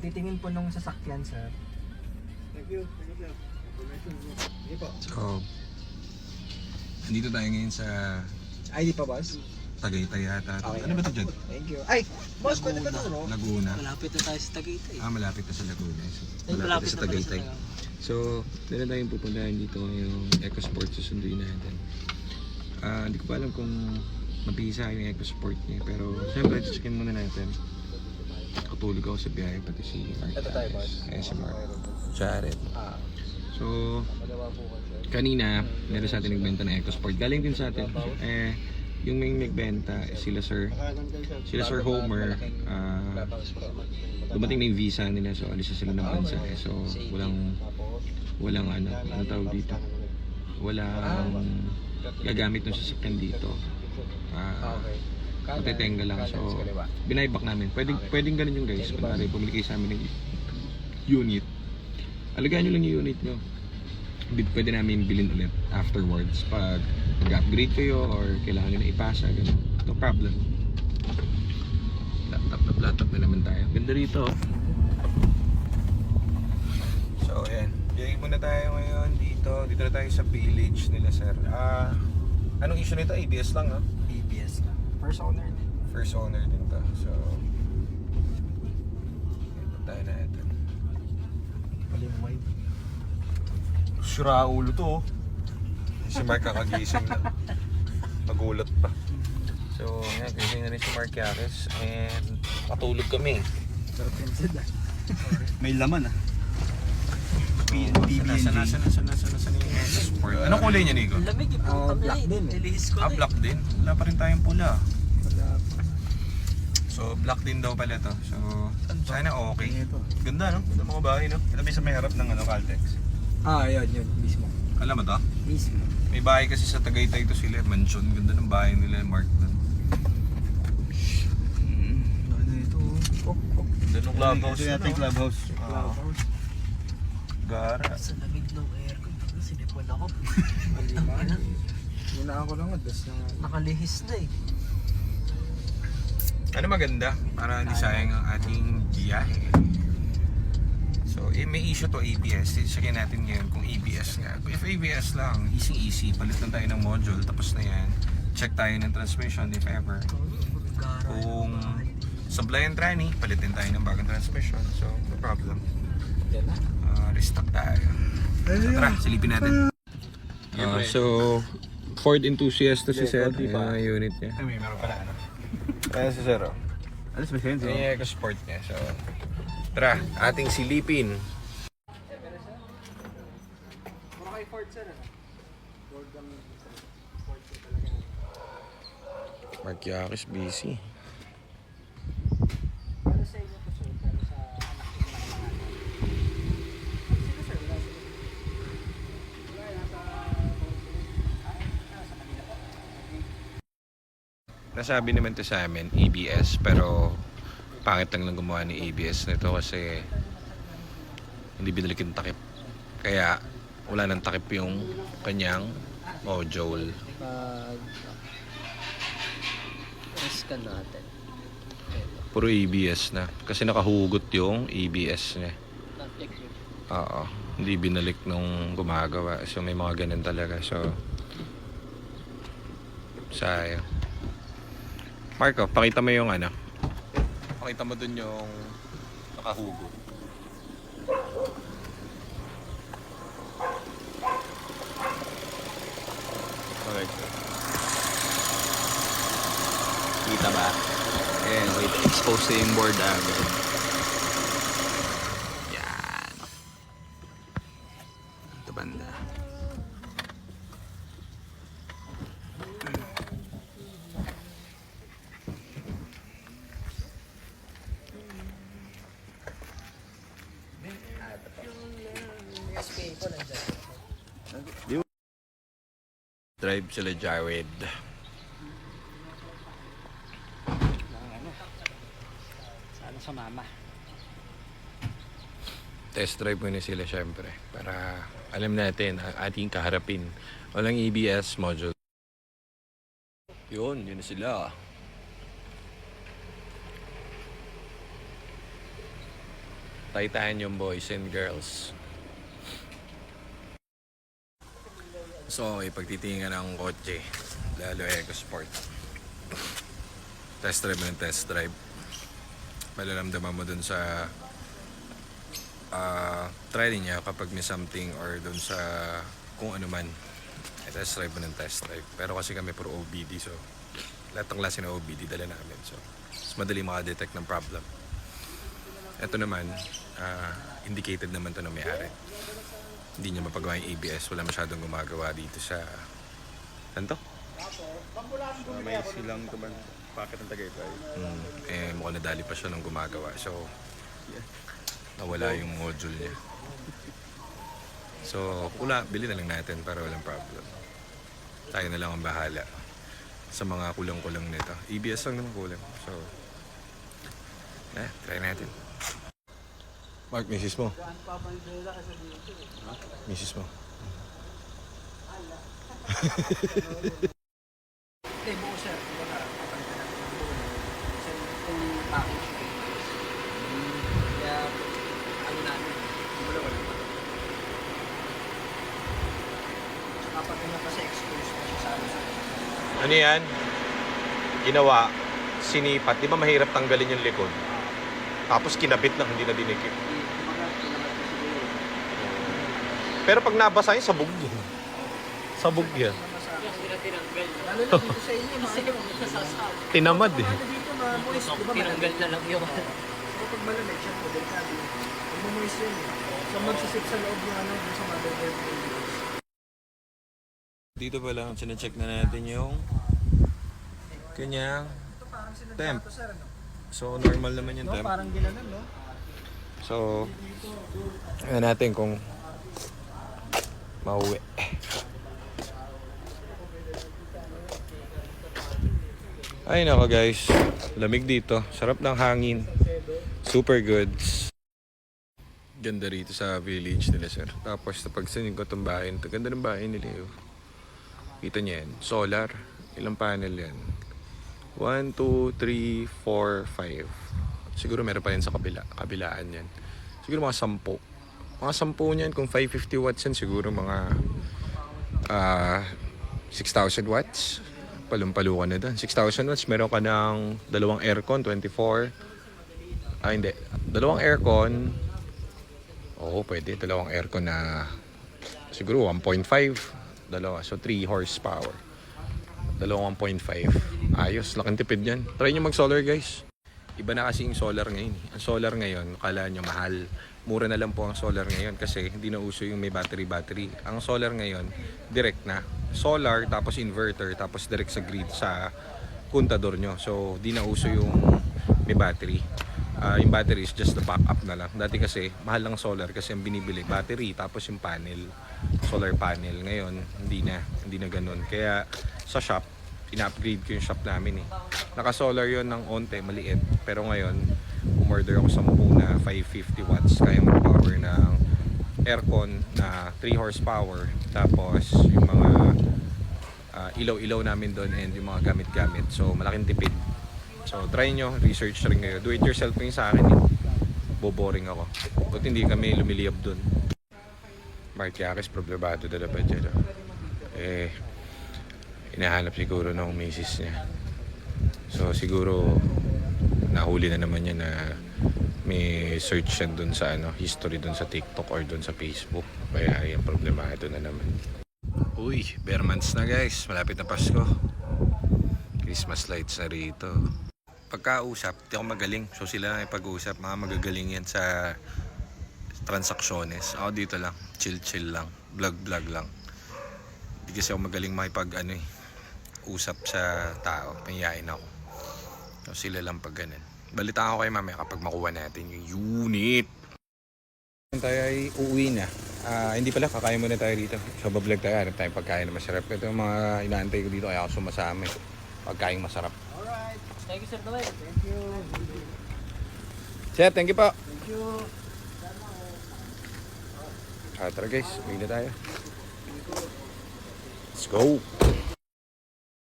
titingin po nung sasakyan, sir. Thank you. Thank you, sir. Information mo. Sige po. So, nandito tayo ngayon sa ID pa, boss? Tagaytay yata. Okay. Ano ba ito dyan? Thank you. Ay, boss, pwede ba turo? Laguna. Malapit na tayo sa Tagaytay. Malapit na sa Laguna. So, Ay, malapit na sa na pala Tagaytay. So, meron tayong pupuntahan dito ngayong EcoSport susunduin natin. Hindi ko pa alam kung mapisa yung EcoSport niya. Pero, siyempre, checkin muna natin. Katulog ako sa biyahe, pati si Mark. Ito tayo, boss. Si Mark. Jared. Ah. So, kanina, meron sa atin nagbenta ng EcoSport. Galing din sa atin. Yung may nagbenta, sila Sir Homer, dumating na yung visa nila, so alis na sila ng bansa. So, walang ano tawag dito. Walang gagamit ng sasakyan dito. Matitenga lang. So, binayback namin. Pwedeng ganun yung guys. Kunwari, pumili kayo sa amin ng unit. Alagaan nyo lang yung unit nyo. Pwede namin bilhin ulit afterwards pag nag-upgrade kayo or kailangan nyo na ipasa, gano'n. No problem. Laptop na naman tayo. Ganda rito. So, ayan. Biyay muna tayo ngayon dito. Dito na tayo sa village nila, sir. Anong issue nito? ABS lang, ha? ABS na. First owner din. First owner din to. So, ito tayo na ito. Malimway. Sura ulo to, oh. Si Mark kakagising na. Magulat pa. So, yan. Gising na rin si Mark Yaris. And patulog kami. Pero pinsid ah. May laman ah. Nasa yung sport. Anong kulay niya, Nico? Lamig yung puta Black din eh. Nilihis ko na eh. Black din. Wala pa rin tayong pula. Wala. So, black din daw pala to. So, sana okay. Ito. Ganda, no? Ganda mga bahay, no? Ito may sa may harap ng Caltex. Yun. Mismo. Alam mo to? Mismo. May bahay kasi sa Tagaytay to sila. Mansion. Ganda ng bahay nila, Mark. Ano ito? Ganda ng clubhouse. Ito yata yung clubhouse. Clubhouse. Gara. Sa lamig ng aircon. Sinipon ako. Maliman. Hinaan ko lang adas na. Nakalihis na eh. Ano maganda? Para hindi sayang ang ating biyahe. So, may issue to ABS. Checkin natin ngayon kung ABS nga. If ABS lang, easy. Palit lang tayo ng module. Tapos na yan. Check tayo ng transmission if ever. Kung sablay and tranny, palitin tayo ng bagong transmission. So, no problem. Yan na. Restock tayo. So, tara, silipin natin. So, Ford Enthusiast to si Seth. Yung unit niya. Ay, may meron pala ano. Ayan si Sir. Alas ba siya? Yung EcoSport niya. So, tara, ating silipin. Puro kay Ford sir ano? Ford kami. Ford ko talaga. Mark Yaris busy. Para sa inyo to sir, para sa anak ko na kailangan. Sino sir? Wala sila. Wala, nasa sa kanila po. Nasabi naman to sa amin, ABS, pero pangit lang gumawa ni ABS nito kasi hindi binalik yung takip. Kaya wala nang takip yung kanyang module. Pag scan natin. Puro ABS na. Kasi nakahugot yung ABS niya. Traffic yun. Oo. Hindi binalik nung gumagawa. So may mga ganun talaga. So sayang. Marco, pakita mo yung ano. Pakita mo dun yung nakahugot. Okay. Kita ba? Ayan, wait. Expose na yung board agad. Yan. Ito banda. SPA ko nandiyan. Drive sila Jared. Sana sa mama. Test drive muna sila syempre para alam natin ang ating kaharapin. Walang ABS module. Yun na sila. Titanium boys and girls. So, okay, pagtitingin ng kotse, lalo EcoSport. Test drive ng test drive. Malaramdaman mo dun sa try niya kapag may something or dun sa kung ano man. Test drive mo ng test drive. Pero kasi kami puro OBD, so lahat ng klase ng OBD dala namin. So, mas madali makadetect ng problem. Ito naman, indicated naman to na may-ari. Hindi niya mapagawa yung ABS. Wala masyadong gumagawa dito sa... Ano to? May silang tuman. Bakit ang Tagaytay? Mukhang nadali pa siya nung gumagawa. So, nawala yung module niya. So, bili na lang natin para walang problem. Tayo na lang ang bahala sa mga kulang-kulang nito. ABS lang naman kulang. So, try natin. Mark, misis mo. Misis mo. Hindi, buo sir. Diba na, papalitan natin ng buo. Kasi kung package ko. Kaya, ano namin, wala pa. Saka pag ganyan kasi exposed na siya sa ano. Ano yan? Ginawa, sinipat. Di ba mahirap tanggalin yung likod? Tapos kinabit lang, hindi na dinikip. Pero pag nabasa yun, sabog yun. Sabog yan. Lalo na dito sa inyo, mga ano, Tinamad eh. ano dito, moist, di ba Tinanggal malamig? na lang yung So pag malamig, syempre, delikado yun. Pag moist yun eh. So magsisip sa loob yung ano, dun sa motherboard. Dito pa lang, sinecheck na natin yung kanyang Ito parang temp. sinadyato sir, ano? So, normal naman yung No, temp. parang ginanon, no? So, tingnan natin kung mauwi. Ay nako guys, lamig dito. Sarap ng hangin. Super goods. Ganda rito sa village nila sir. Tapos napag sinin ko itong bahay. Ito, ganda ng bahay nila. Kita niya yan. Solar. Ilang panel yan? 1, 2, 3, 4, 5. Siguro meron pa yan sa kabilaan yan. Siguro mga 10. Mga 10 niyan, kung 550 watts yan, siguro mga 6,000 watts. Palumpalukan na doon. 6,000 watts, meron ka ng dalawang aircon, 24. Hindi. Dalawang aircon. Oo, pwede. Dalawang aircon na siguro 1.5. Dalawa. So, 3 horsepower. Dalawang 1.5. Ayos, laking tipid yan. Try nyo mag-solar guys. Iba na kasi yung solar ngayon. Ang solar ngayon, kala nyo mahal. Mura na lang po ang solar ngayon kasi hindi na uso yung may battery. Ang solar ngayon, direct na. Solar, tapos inverter, tapos direct sa grid sa kontador nyo. So, di na uso yung may battery. Yung battery is just the backup na lang. Dati kasi, mahal lang solar kasi ang binibili, battery, tapos yung panel, solar panel. Ngayon, hindi na ganun. Kaya, sa shop, ina-upgrade ko yung shop namin eh. Naka-solar yon ng onte, maliit. Pero ngayon, umorder ako 10 na 550 watts. Kaya mag-power ng aircon na 3 horsepower. Tapos, yung mga ilaw-ilaw namin doon and yung mga gamit-gamit. So, malaking tipid. So, try nyo, research rin kayo. Do it yourself yung sa akin eh. Boboring ako. Buti hindi kami lumiliyab doon. Mark Yakis, problemado dala ba dyan? Hinahanap siguro ng misis niya. So, siguro nahuli na naman niya na may search yan dun sa history dun sa TikTok or dun sa Facebook. Kaya yung problemado na naman. Uy, bare months na guys. Malapit na Pasko. Christmas lights na rito. Pagkausap, di ako magaling. So sila lang ipag-usap. Mga magagaling yan sa transaksyonnes. Ako dito lang. Chill lang. Vlog lang. Hindi kasi ako magaling usap sa tao. Mahihain ako. So sila lang pag ganun. Balitaan ko kayo mamaya kapag makuha natin yung unit. Tayo ay uuwi na. Hindi pala, kakain muna tayo dito. So bablog tayo, hanap tayong pagkain na masarap. Ito yung mga inaantay ko dito kaya ako sumasama eh. Pagkain masarap. Alright. Thank you, Sir Noel. Thank you. Sir, thank you po. Thank you. Tara guys, uwi na tayo. Let's go.